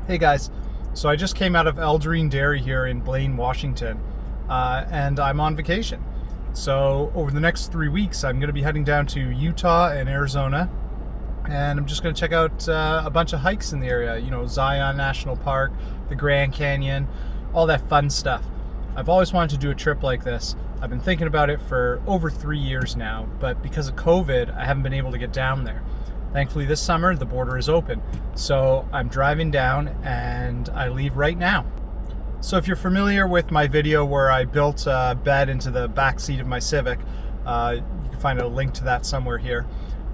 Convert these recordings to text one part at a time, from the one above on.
Hey guys, so I just came out of Eldrine Dairy here in Blaine, Washington, and I'm on vacation. So over the next 3 weeks, I'm going to be heading down to Utah and Arizona, and I'm just going to check out a bunch of hikes in the area. You know, Zion National Park, the Grand Canyon, all that fun stuff. I've always wanted to do a trip like this. I've been thinking about it for over 3 years now, but because of COVID, I haven't been able to get down there. Thankfully this summer the border is open, so I'm driving down and I leave right now. So if you're familiar with my video where I built a bed into the back seat of my Civic, you can find a link to that somewhere here.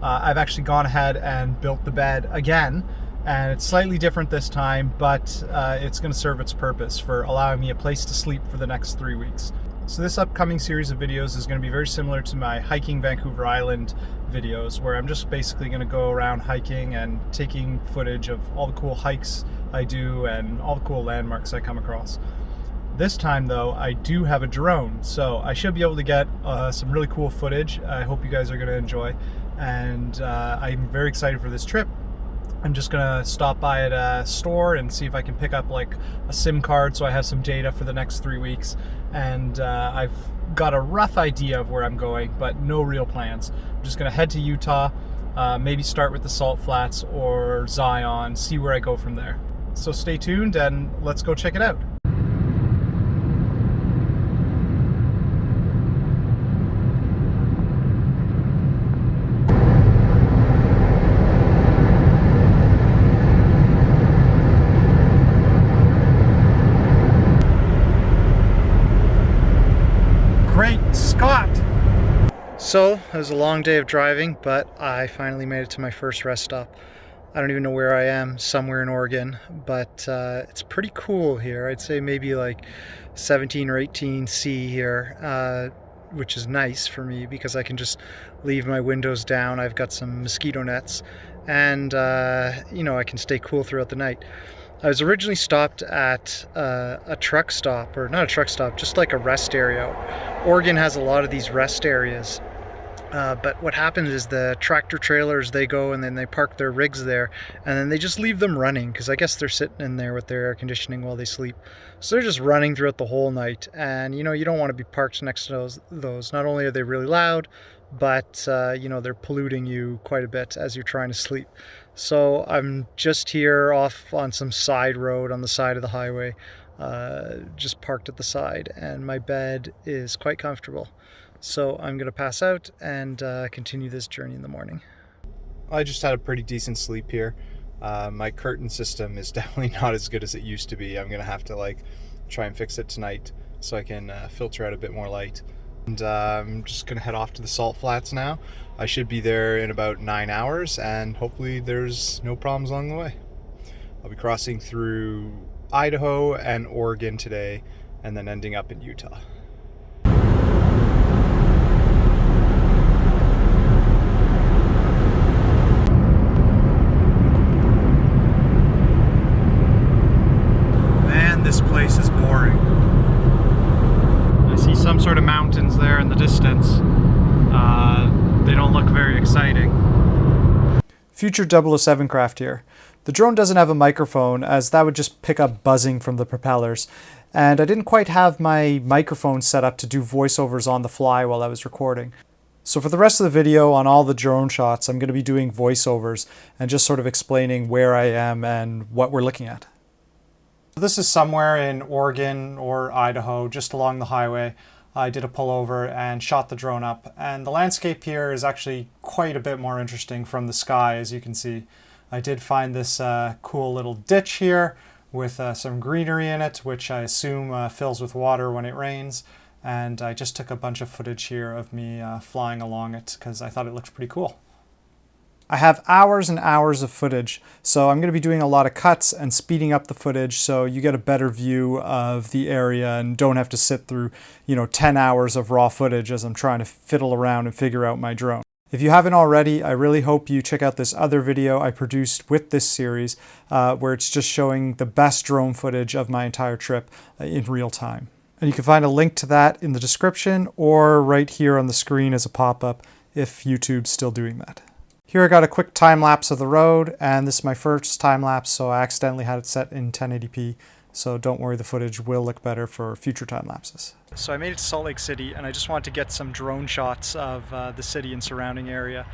I've actually gone ahead and built the bed again, and it's slightly different this time, but it's going to serve its purpose for allowing me a place to sleep for the next 3 weeks. So this upcoming series of videos is going to be very similar to my hiking Vancouver Island videos, where I'm just basically going to go around hiking and taking footage of all the cool hikes I do and all the cool landmarks I come across. This time though, I do have a drone, so I should be able to get some really cool footage. I hope you guys are going to enjoy, and I'm very excited for this trip. I'm just gonna stop by at a store and see if I can pick up like a SIM card so I have some data for the next 3 weeks. And I've got a rough idea of where I'm going, but no real plans. I'm just gonna head to Utah, maybe start with the Salt Flats or Zion, see where I go from there. So stay tuned and let's go check it out. Great Scott! So, it was a long day of driving, but I finally made it to my first rest stop. I don't even know where I am, somewhere in Oregon, but it's pretty cool here. I'd say maybe like 17 or 18 C here, which is nice for me because I can just leave my windows down. I've got some mosquito nets, and you know, I can stay cool throughout the night. I was originally stopped at a truck stop, or not a truck stop, just like a rest area. Oregon has a lot of these rest areas, but what happens is the tractor trailers, they go and then they park their rigs there, and then they just leave them running because I guess they're sitting in there with their air conditioning while they sleep. So they're just running throughout the whole night, and you know, you don't want to be parked next to those. Not only are they really loud, but you know, they're polluting you quite a bit as you're trying to sleep. So I'm just here off on some side road on the side of the highway, just parked at the side, and my bed is quite comfortable. So I'm gonna pass out and continue this journey in the morning. I just had a pretty decent sleep here. My curtain system is definitely not as good as it used to be. I'm gonna have to like try and fix it tonight so I can filter out a bit more light. And I'm just gonna head off to the Salt Flats now. I should be there in about 9 hours, and hopefully there's no problems along the way. I'll be crossing through Idaho and Oregon today, and then ending up in Utah. Man, this place is boring. I see some sort of mountains there in the distance. They don't look very exciting. Future 007 craft here. The drone doesn't have a microphone, as that would just pick up buzzing from the propellers. And I didn't quite have my microphone set up to do voiceovers on the fly while I was recording. So for the rest of the video, on all the drone shots, I'm going to be doing voiceovers and just sort of explaining where I am and what we're looking at. This is somewhere in Oregon or Idaho, just along the highway. I did a pullover and shot the drone up, and the landscape here is actually quite a bit more interesting from the sky, as you can see. I did find this cool little ditch here with some greenery in it, which I assume fills with water when it rains, and I just took a bunch of footage here of me flying along it because I thought it looked pretty cool. I have hours and hours of footage, so I'm going to be doing a lot of cuts and speeding up the footage so you get a better view of the area and don't have to sit through, you know, 10 hours of raw footage as I'm trying to fiddle around and figure out my drone. If you haven't already, I really hope you check out this other video I produced with this series, where it's just showing the best drone footage of my entire trip in real time. And you can find a link to that in the description or right here on the screen as a pop-up if YouTube's still doing that. Here I got a quick time lapse of the road, and this is my first time lapse, so I accidentally had it set in 1080p. So don't worry, the footage will look better for future time lapses. So I made it to Salt Lake City, and I just wanted to get some drone shots of the city and surrounding area.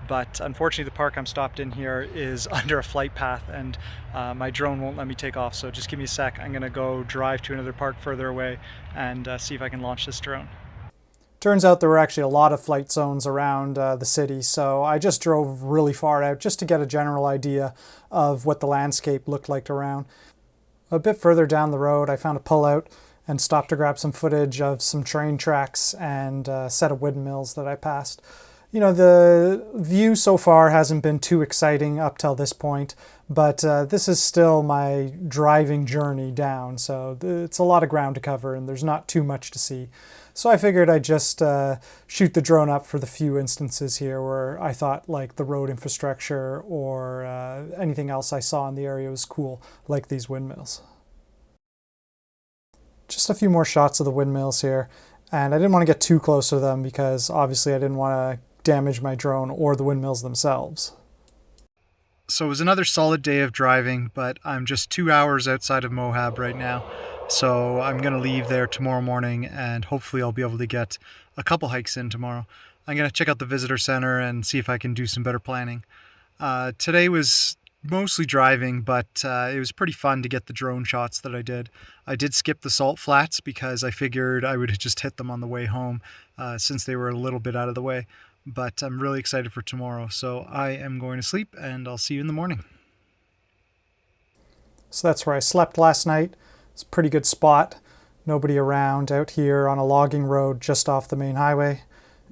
But unfortunately, the park I'm stopped in here is under a flight path, and my drone won't let me take off. So just give me a sec. I'm gonna go drive to another park further away and see if I can launch this drone. Turns out there were actually a lot of flight zones around the city, so I just drove really far out just to get a general idea of what the landscape looked like around. A bit further down the road, I found a pullout and stopped to grab some footage of some train tracks and a set of windmills that I passed. You know, the view so far hasn't been too exciting up till this point, but this is still my driving journey down, so it's a lot of ground to cover and there's not too much to see. So I figured I'd just shoot the drone up for the few instances here where I thought like the road infrastructure or anything else I saw in the area was cool, like these windmills. Just a few more shots of the windmills here, and I didn't want to get too close to them because obviously I didn't want to damage my drone or the windmills themselves. So it was another solid day of driving, but I'm just 2 hours outside of Moab right now. So I'm going to leave there tomorrow morning, and hopefully I'll be able to get a couple hikes in tomorrow. I'm going to check out the visitor center and see if I can do some better planning. Today was mostly driving, but it was pretty fun to get the drone shots that I did. I did skip the salt flats because I figured I would just hit them on the way home since they were a little bit out of the way. But I'm really excited for tomorrow, so I am going to sleep and I'll see you in the morning. So that's where I slept last night. It's a pretty good spot. Nobody around out here on a logging road just off the main highway.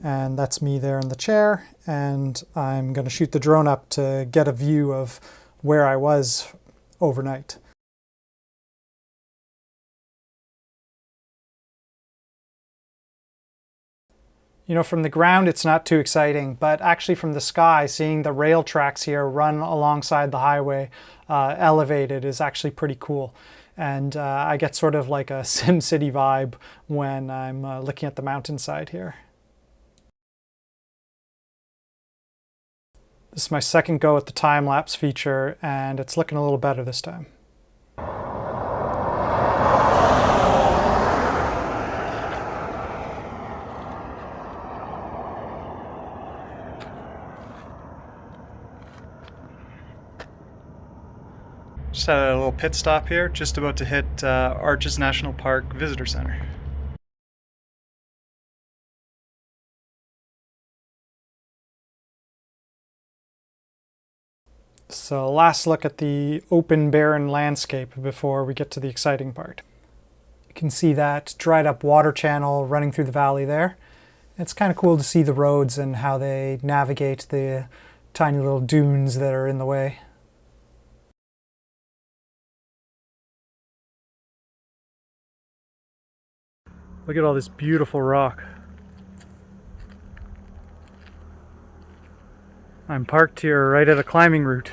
And that's me there in the chair. And I'm going to shoot the drone up to get a view of where I was overnight. You know, from the ground it's not too exciting, but actually from the sky, seeing the rail tracks here run alongside the highway elevated is actually pretty cool. And I get sort of like a SimCity vibe when I'm looking at the mountainside here. This is my second go at the time-lapse feature, and it's looking a little better this time. Just had a little pit stop here, just about to hit Arches National Park Visitor Center. So last look at the open barren landscape before we get to the exciting part. You can see that dried up water channel running through the valley there. It's kind of cool to see the roads and how they navigate the tiny little dunes that are in the way. Look at all this beautiful rock. I'm parked here right at a climbing route.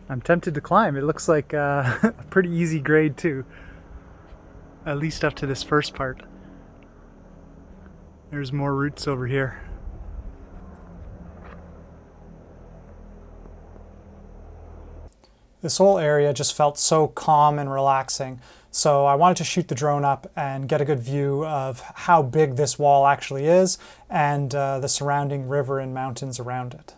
I'm tempted to climb. It looks like a pretty easy grade too. At least up to this first part. There's more routes over here. This whole area just felt so calm and relaxing. So I wanted to shoot the drone up and get a good view of how big this wall actually is and the surrounding river and mountains around it.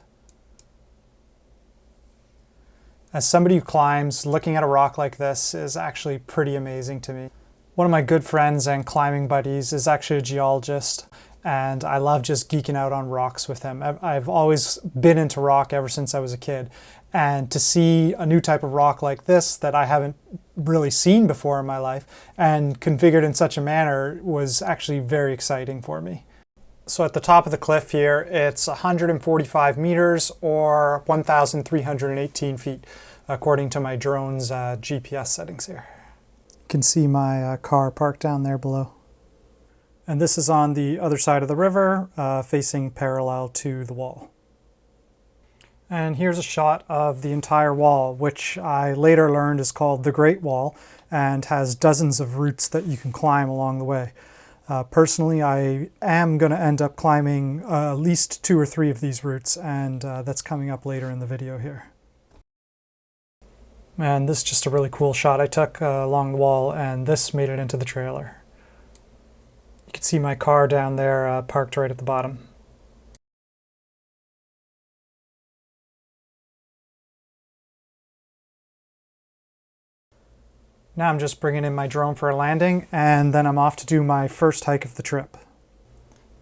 As somebody who climbs, looking at a rock like this is actually pretty amazing to me. One of my good friends and climbing buddies is actually a geologist, and I love just geeking out on rocks with him. I've always been into rock ever since I was a kid, and to see a new type of rock like this that I haven't really seen before in my life and configured in such a manner was actually very exciting for me. So at the top of the cliff here, it's 145 meters or 1,318 feet, according to my drone's GPS settings here. You can see my car parked down there below. And this is on the other side of the river, facing parallel to the wall. And here's a shot of the entire wall, which I later learned is called the Great Wall and has dozens of routes that you can climb along the way. Personally, I am going to end up climbing at least 2 or 3 of these routes, and that's coming up later in the video here. And this is just a really cool shot I took along the wall, and this made it into the trailer. You can see my car down there parked right at the bottom. Now I'm just bringing in my drone for a landing, and then I'm off to do my first hike of the trip.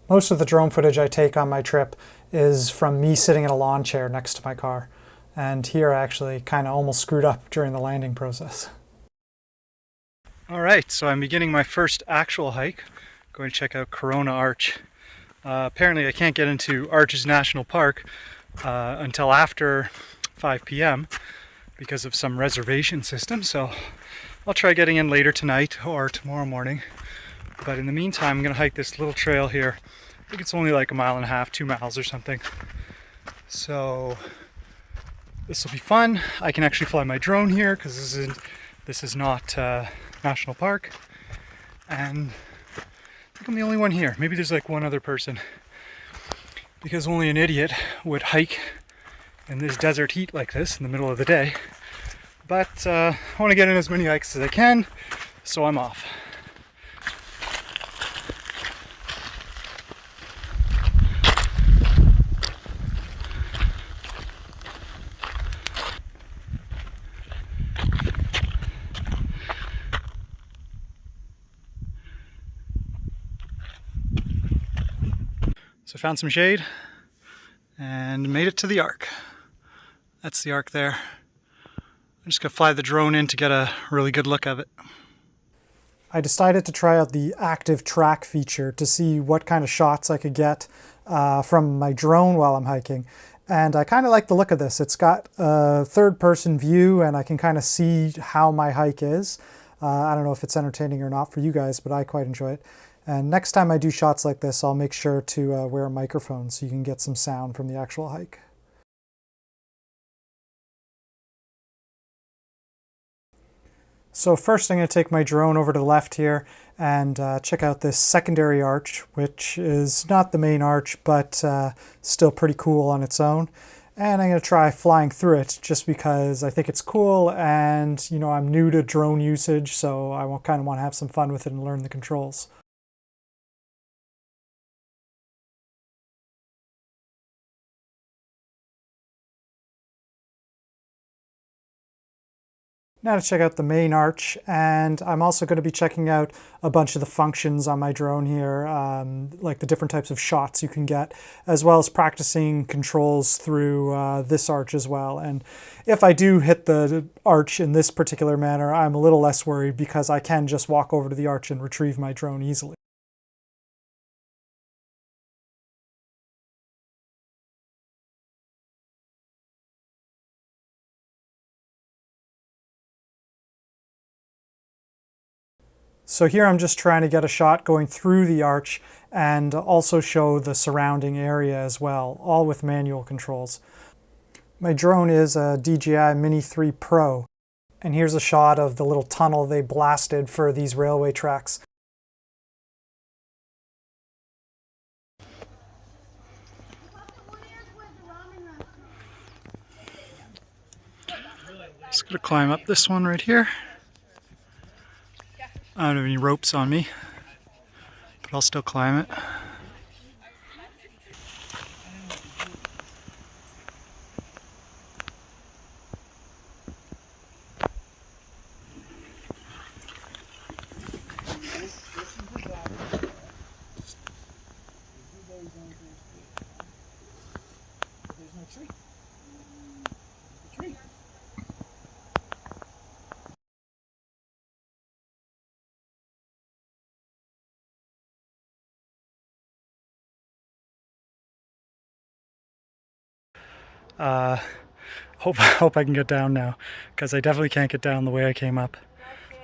Most of the drone footage I take on my trip is from me sitting in a lawn chair next to my car. And here I actually kind of almost screwed up during the landing process. Alright, so I'm beginning my first actual hike. Going to check out Corona Arch. Apparently I can't get into Arches National Park until after 5 p.m. because of some reservation system, so I'll try getting in later tonight or tomorrow morning. But in the meantime, I'm going to hike this little trail here. I think it's only like 1.5 miles, 2 miles or something. So this will be fun. I can actually fly my drone here because this is not national park. And I think I'm the only one here. Maybe there's like one other person, because only an idiot would hike in this desert heat like this in the middle of the day. But I want to get in as many hikes as I can, so I'm off. So I found some shade and made it to the arc. That's the arc there. I'm just going to fly the drone in to get a really good look of it. I decided to try out the active track feature to see what kind of shots I could get from my drone while I'm hiking. And I kind of like the look of this. It's got a third-person view, and I can kind of see how my hike is. I don't know if it's entertaining or not for you guys, but I quite enjoy it. And next time I do shots like this, I'll make sure to wear a microphone so you can get some sound from the actual hike. So first I'm going to take my drone over to the left here and check out this secondary arch, which is not the main arch, but still pretty cool on its own. And I'm going to try flying through it just because I think it's cool, and you know, I'm new to drone usage, so I kind of want to have some fun with it and learn the controls. Now to check out the main arch, and I'm also going to be checking out a bunch of the functions on my drone here, like the different types of shots you can get, as well as practicing controls through this arch as well. And if I do hit the arch in this particular manner, I'm a little less worried because I can just walk over to the arch and retrieve my drone easily. So here I'm just trying to get a shot going through the arch and also show the surrounding area as well, all with manual controls. My drone is a DJI Mini 3 Pro, and here's a shot of the little tunnel they blasted for these railway tracks. Just gonna climb up this one right here. I don't have any ropes on me, but I'll still climb it. Hope I can get down now, because I definitely can't get down the way I came up.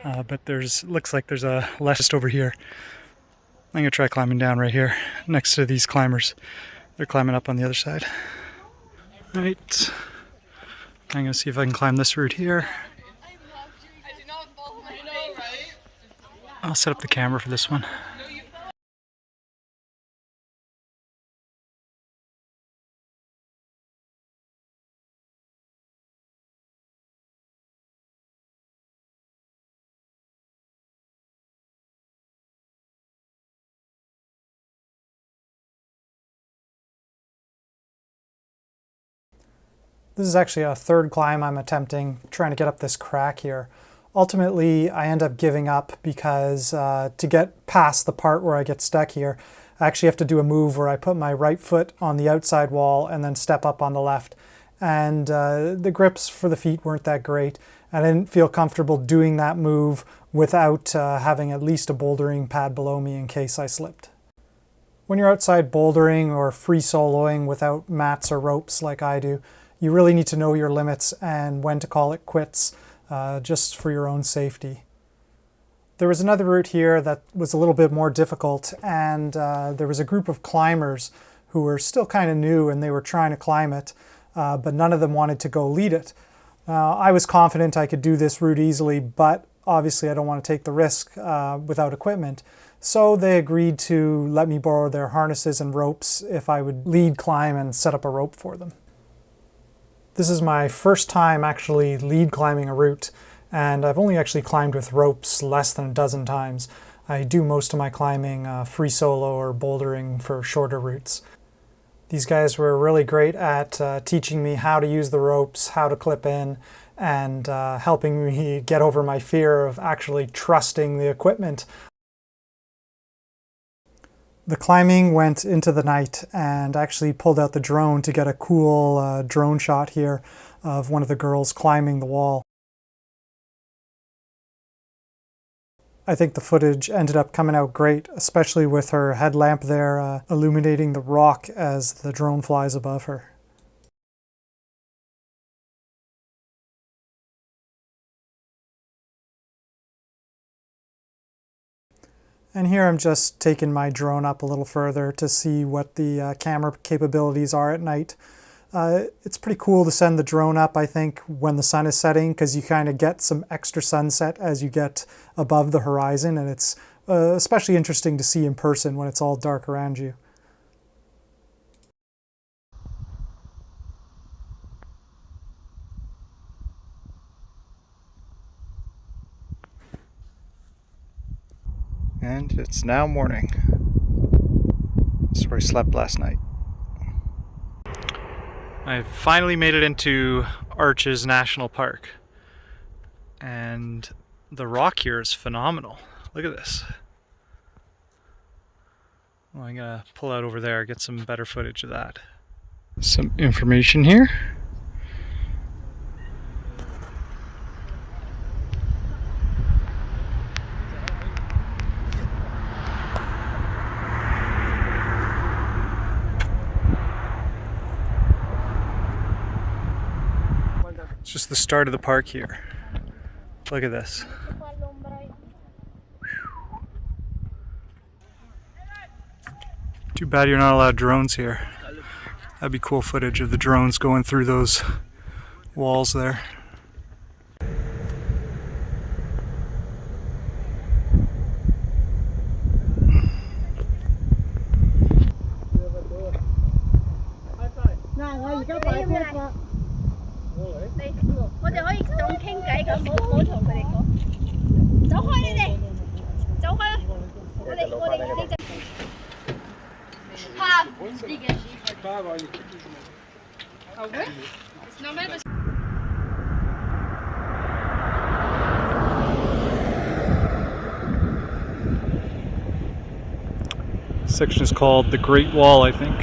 But looks like there's a ledge just over here. I'm gonna try climbing down right here next to these climbers. They're climbing up on the other side. Right. I'm gonna see if I can climb this route here. I'll set up the camera for this one. This is actually a third climb I'm attempting, trying to get up this crack here. Ultimately, I end up giving up because to get past the part where I get stuck here, I actually have to do a move where I put my right foot on the outside wall and then step up on the left. And the grips for the feet weren't that great. I didn't feel comfortable doing that move without having at least a bouldering pad below me in case I slipped. When you're outside bouldering or free soloing without mats or ropes like I do, you really need to know your limits and when to call it quits, just for your own safety. There was another route here that was a little bit more difficult, and there was a group of climbers who were still kind of new and they were trying to climb it, but none of them wanted to go lead it. I was confident I could do this route easily, but obviously I don't want to take the risk without equipment. So they agreed to let me borrow their harnesses and ropes if I would lead climb and set up a rope for them. This is my first time actually lead climbing a route, and I've only actually climbed with ropes less than a dozen times. I do most of my climbing free solo or bouldering for shorter routes. These guys were really great at teaching me how to use the ropes, how to clip in, and helping me get over my fear of actually trusting the equipment. The climbing went into the night, and actually pulled out the drone to get a cool drone shot here of one of the girls climbing the wall. I think the footage ended up coming out great, especially with her headlamp there illuminating the rock as the drone flies above her. And here I'm just taking my drone up a little further to see what the camera capabilities are at night. It's pretty cool to send the drone up, I think, when the sun is setting, because you kind of get some extra sunset as you get above the horizon, and it's especially interesting to see in person when it's all dark around you. And it's now morning. This is where I slept last night. I finally made it into Arches National Park. And the rock here is phenomenal. Look at this. Well, I'm gonna pull out over there, get some better footage of that. Some information here. It's just the start of the park here. Look at this. Too bad you're not allowed drones here. That'd be cool footage of the drones going through those walls there. This section is called the Great Wall, I think.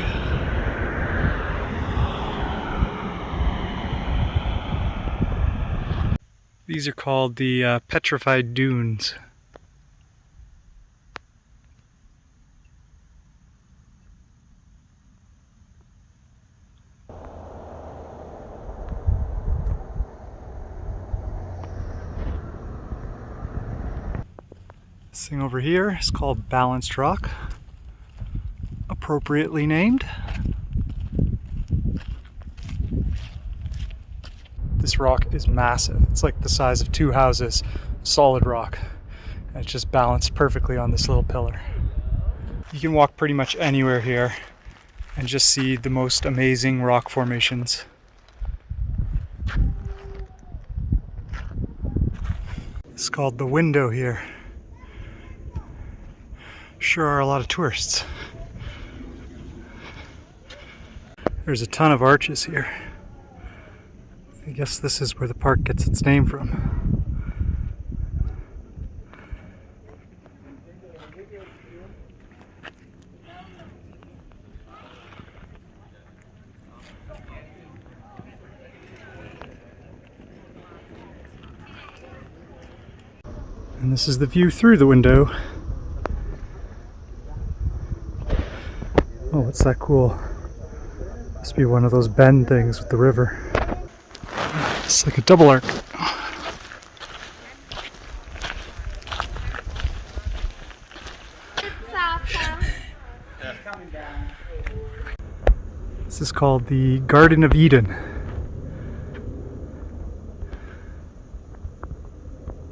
These are called the Petrified Dunes. This thing over here is called Balanced Rock, appropriately named. This rock is massive. It's like the size of 2 houses, solid rock. And it's just balanced perfectly on this little pillar. You can walk pretty much anywhere here and just see the most amazing rock formations. It's called the Window here. Sure are a lot of tourists. There's a ton of arches here. I guess this is where the park gets its name from. And this is the view through the window. Oh, what's that cool? Must be one of those bend things with the river. It's like a double arc. This is called the Garden of Eden.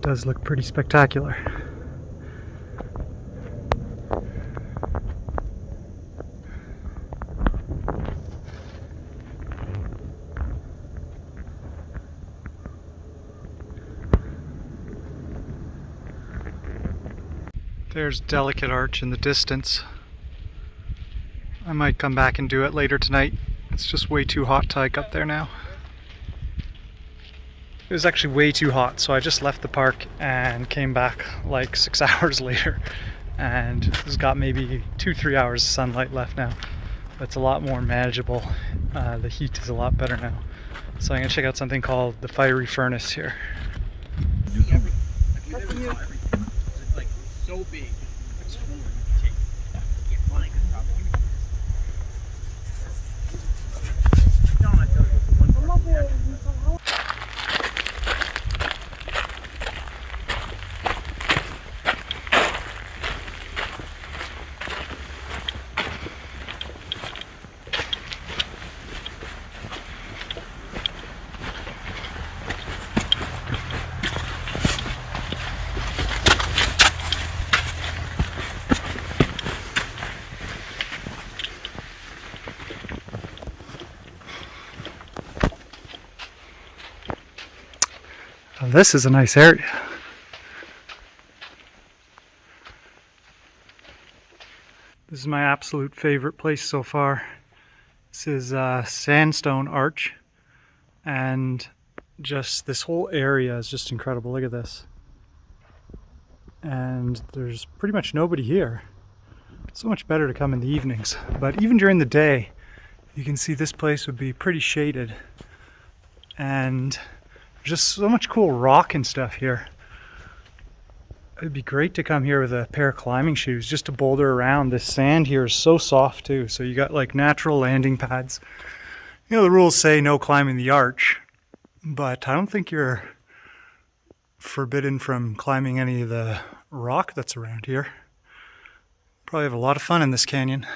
Does look pretty spectacular. There's Delicate Arch in the distance. I might come back and do it later tonight. It's just way too hot to hike up there now. It was actually way too hot, so I just left the park and came back like 6 hours later. And it's got maybe 2-3 hours of sunlight left now. But it's a lot more manageable. The heat is a lot better now. So I'm gonna check out something called the Fiery Furnace here. It's like so big. It's totally take. Yeah, money could probably use this. No, I tell you, it's the one part. Now this is a nice area. This is my absolute favorite place so far. This is Sandstone Arch, and just this whole area is just incredible. Look at this. And there's pretty much nobody here. So much better to come in the evenings. But even during the day, you can see this place would be pretty shaded. And there's just so much cool rock and stuff here. It'd be great to come here with a pair of climbing shoes just to boulder around. This sand here is so soft too. So you got like natural landing pads. You know, the rules say no climbing the arch, but I don't think you're forbidden from climbing any of the rock that's around here. Probably have a lot of fun in this canyon.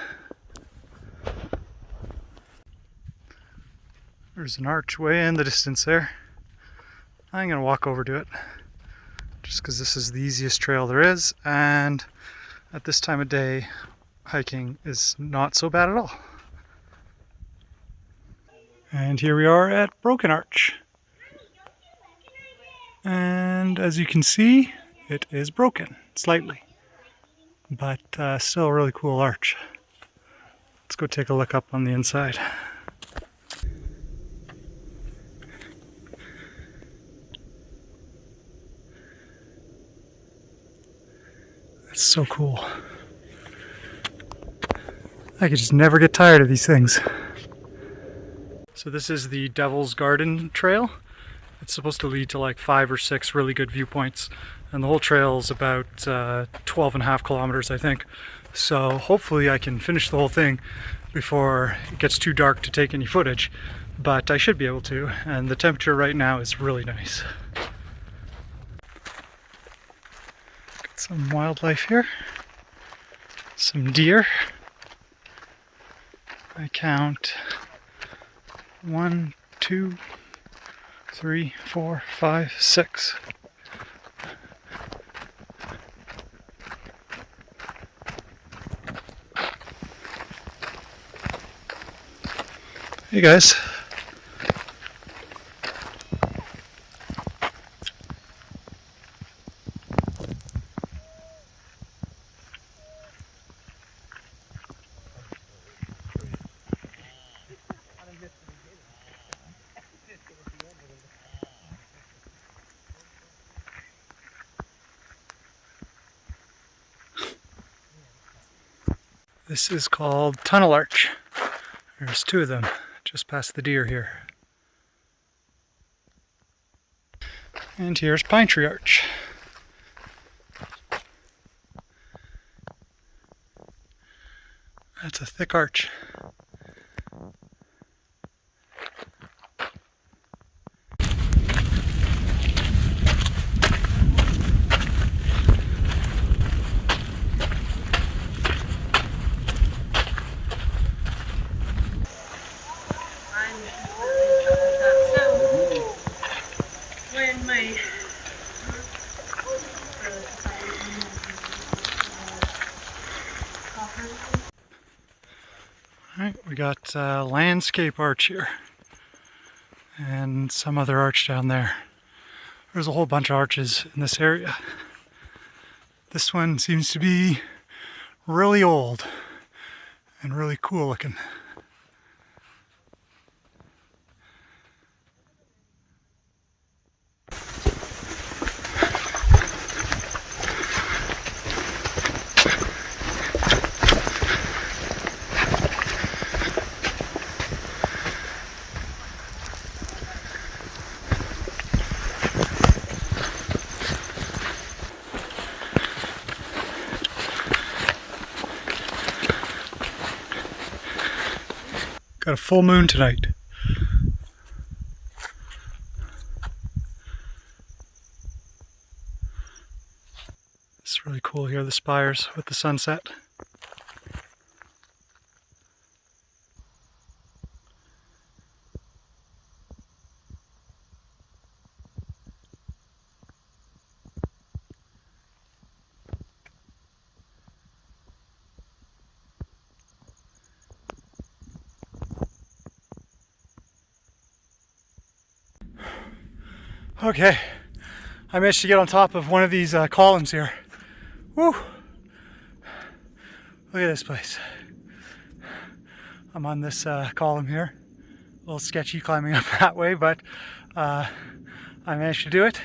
There's an arch way in the distance there. I'm gonna walk over to it just because this is the easiest trail there is, and at this time of day hiking is not so bad at all. And here we are at Broken Arch, and as you can see, it is broken slightly, but still a really cool arch. Let's go take a look up on the inside. It's so cool. I could just never get tired of these things. So this is the Devil's Garden Trail. It's supposed to lead to like 5 or 6 really good viewpoints. And the whole trail is about 12.5 kilometers, I think. So hopefully I can finish the whole thing before it gets too dark to take any footage. But I should be able to. And the temperature right now is really nice. Some wildlife here, some deer. I count 1, 2, 3, 4, 5, 6. Hey guys. This is called Tunnel Arch. There's two of them just past the deer here. And here's Pine Tree Arch. That's a thick arch. When my Alright, we got landscape arch here. And some other arch down there. There's a whole bunch of arches in this area. This one seems to be really old and really cool looking. Got a full moon tonight. It's really cool here, the spires with the sunset. Okay, I managed to get on top of one of these columns here. Woo! Look at this place. I'm on this column here. A little sketchy climbing up that way, but I managed to do it.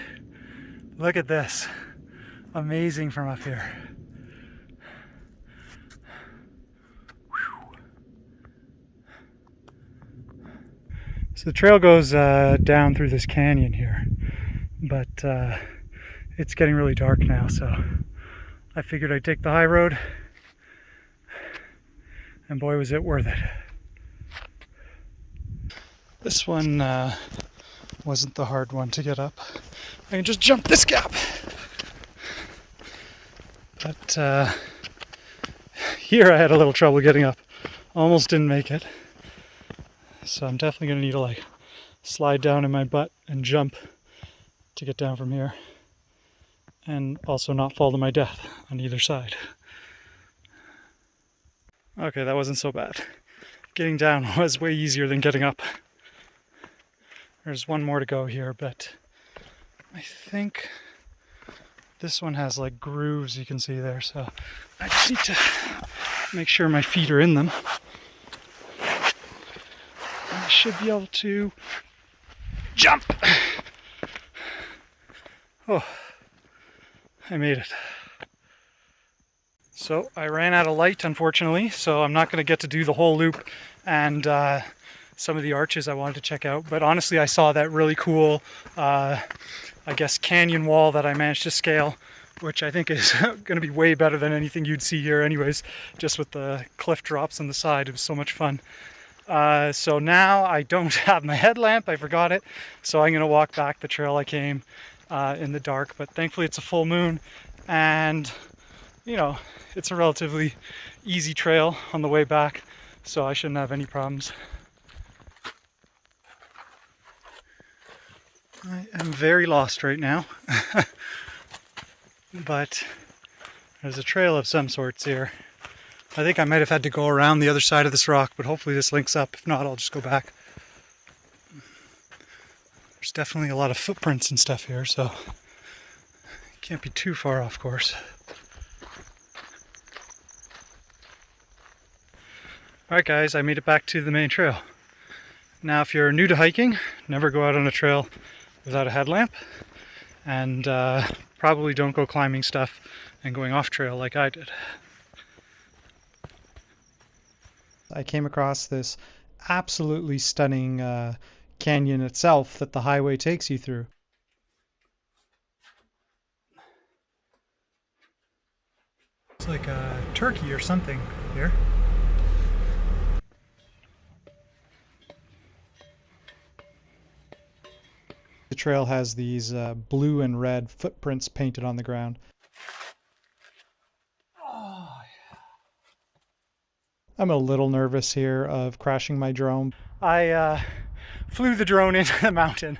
Look at this. Amazing from up here. So the trail goes down through this canyon here, but it's getting really dark now, so I figured I'd take the high road, and boy was it worth it. This one wasn't the hard one to get up. I can just jump this gap. But here I had a little trouble getting up. Almost didn't make it. So I'm definitely going to need to like slide down in my butt and jump to get down from here. And also not fall to my death on either side. Okay, that wasn't so bad. Getting down was way easier than getting up. There's one more to go here, but I think this one has like grooves you can see there, so I just need to make sure my feet are in them. I should be able to jump. Oh, I made it. So I ran out of light, unfortunately, so I'm not going to get to do the whole loop and some of the arches I wanted to check out. But honestly, I saw that really cool, I guess, canyon wall that I managed to scale, which I think is going to be way better than anything you'd see here anyways, just with the cliff drops on the side. It was so much fun. So now I don't have my headlamp, I forgot it, so I'm going to walk back the trail I came in the dark, but thankfully it's a full moon, and you know, it's a relatively easy trail on the way back, so I shouldn't have any problems. I am very lost right now, but there's a trail of some sorts here. I think I might have had to go around the other side of this rock, but hopefully this links up. If not, I'll just go back. There's definitely a lot of footprints and stuff here, so it can't be too far off course. Alright guys, I made it back to the main trail. Now if you're new to hiking, never go out on a trail without a headlamp, and probably don't go climbing stuff and going off trail like I did. I came across this absolutely stunning canyon itself that the highway takes you through. It's like a turkey or something here. The trail has these blue and red footprints painted on the ground. I'm a little nervous here of crashing my drone. I flew the drone into the mountain